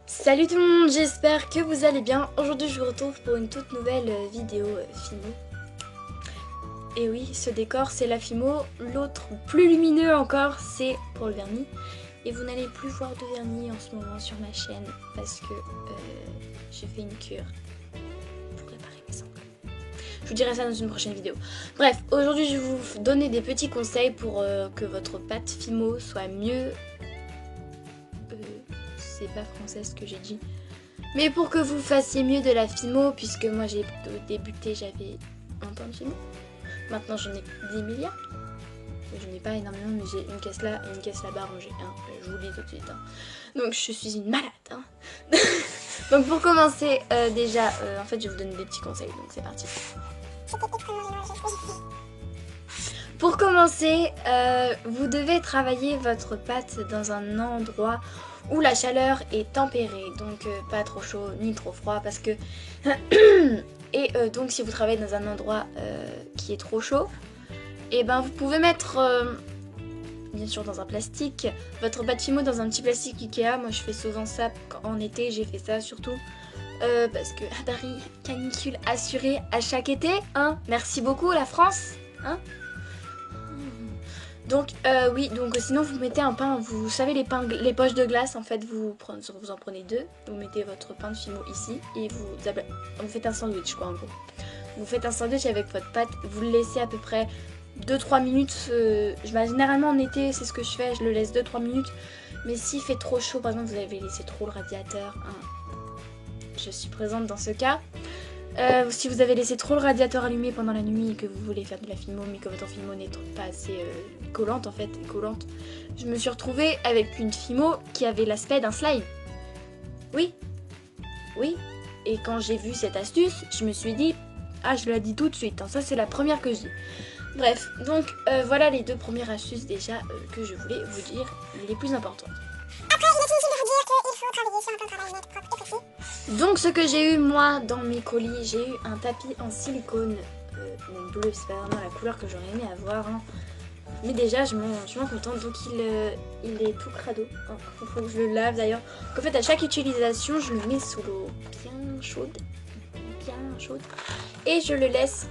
Salut tout le monde, j'espère que vous allez bien. Aujourd'hui je vous retrouve pour une toute nouvelle vidéo Fimo. Et oui, ce décor c'est la Fimo, l'autre plus lumineux encore c'est pour le vernis. Et vous n'allez plus voir de vernis en ce moment sur ma chaîne parce que j'ai fait une cure pour réparer mes ongles. Je vous dirai ça dans une prochaine vidéo. Bref, aujourd'hui je vais vous donner des petits conseils pour que votre pâte Fimo soit mieux... c'est pas français ce que j'ai dit. Mais pour que vous fassiez mieux de la Fimo, puisque moi j'ai débuté, j'avais un pain de Fimo. Maintenant j'en ai 10 milliards. J'en ai pas énormément, mais j'ai une caisse là et une caisse là-bas rangée. Hein. Je vous le dis tout de suite. Hein. Donc je suis une malade. Hein. Donc pour commencer, déjà, en fait je vais vous donner des petits conseils. Donc c'est parti. Pour commencer, vous devez travailler votre pâte dans un endroit où la chaleur est tempérée, donc pas trop chaud ni trop froid parce que... Et donc si vous travaillez dans un endroit qui est trop chaud, et ben vous pouvez mettre, bien sûr dans un plastique, votre pâte Fimo dans un petit plastique Ikea. Moi je fais souvent ça en été, j'ai fait ça surtout. Parce que à Paris, canicule assurée à chaque été, hein. Merci beaucoup la France, hein. Donc oui, donc sinon vous mettez un pain, vous savez les poches de glace en fait, vous en prenez deux, vous mettez votre pain de Fimo ici et vous faites un sandwich quoi en gros. Vous faites un sandwich avec votre pâte, vous le laissez à peu près 2-3 minutes, généralement en été c'est ce que je fais, je le laisse 2-3 minutes, mais s'il fait trop chaud, par exemple vous avez laissé trop le radiateur, hein, je suis présente dans ce cas. Si vous avez laissé trop le radiateur allumé pendant la nuit et que vous voulez faire de la Fimo mais que votre Fimo n'est pas assez collante en fait, collante, je me suis retrouvée avec une Fimo qui avait l'aspect d'un slime. Oui, oui. Et quand j'ai vu cette astuce, je me suis dit, ah je la dis tout de suite, hein, ça c'est la première que je dis. Bref, donc voilà les deux premières astuces déjà que je voulais vous dire, les plus importantes. Après, il est inutile de vous dire qu'il faut travailler sur un plan de travail net, propre et précis. Donc ce que j'ai eu moi dans mes colis, j'ai eu un tapis en silicone bleu, c'est pas vraiment la couleur que j'aurais aimé avoir, hein. Mais déjà je m'en contente, donc il est tout crado, hein. Il faut que je le lave d'ailleurs. En fait à chaque utilisation je le mets sous l'eau bien chaude, et je le laisse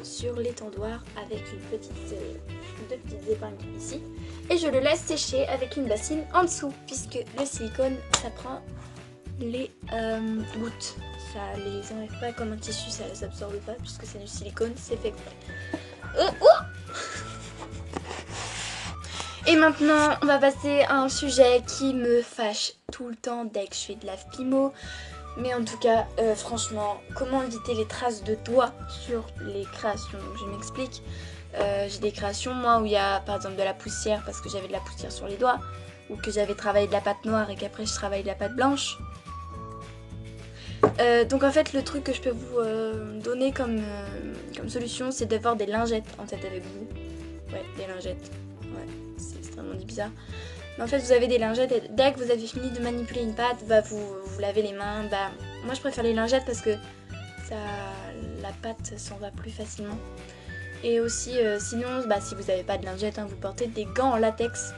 sur l'étendoir avec deux petites épingles ici, et je le laisse sécher avec une bassine en dessous, puisque le silicone ça prend les gouttes, ça les enlève pas comme un tissu, ça les absorbe pas puisque c'est du silicone, c'est fait exprès. Et maintenant on va passer à un sujet qui me fâche tout le temps dès que je fais de la Fimo, mais en tout cas franchement, comment éviter les traces de doigts sur les créations. Donc je m'explique, j'ai des créations moi où il y a par exemple de la poussière parce que j'avais de la poussière sur les doigts, ou que j'avais travaillé de la pâte noire et qu'après je travaille de la pâte blanche. Donc en fait le truc que je peux vous donner comme solution, c'est d'avoir des lingettes en fait avec vous. Ouais, des lingettes. Ouais, c'est extrêmement bizarre. Mais en fait vous avez des lingettes et dès que vous avez fini de manipuler une pâte, bah, vous lavez les mains. Bah, moi je préfère les lingettes parce que la pâte s'en va plus facilement. Et aussi sinon, bah, si vous n'avez pas de lingettes, hein, vous portez des gants en latex.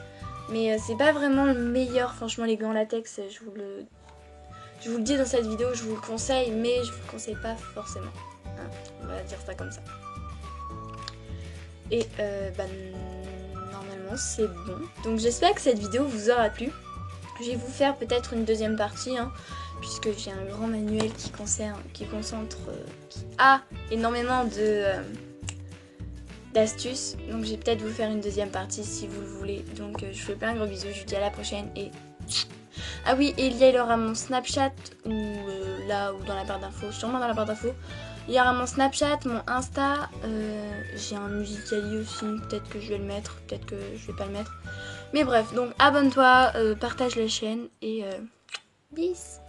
Mais c'est pas vraiment le meilleur, franchement les gants en latex, je vous le dis dans cette vidéo, je vous le conseille, mais je vous le conseille pas forcément. Hein, on va dire ça comme ça. Et bah, normalement c'est bon. Donc j'espère que cette vidéo vous aura plu. Je vais vous faire peut-être une deuxième partie, hein, puisque j'ai un grand manuel qui a énormément d'astuces. Donc je vais peut-être vous faire une deuxième partie si vous le voulez. Donc je vous fais plein de gros bisous, je vous dis à la prochaine et... Ah oui, et il y aura mon Snapchat, ou là, ou dans la barre d'infos, sûrement dans la barre d'infos. Il y aura mon Snapchat, mon Insta, j'ai un Musical.ly aussi, peut-être que je vais le mettre, peut-être que je vais pas le mettre. Mais bref, donc abonne-toi, partage la chaîne et bis.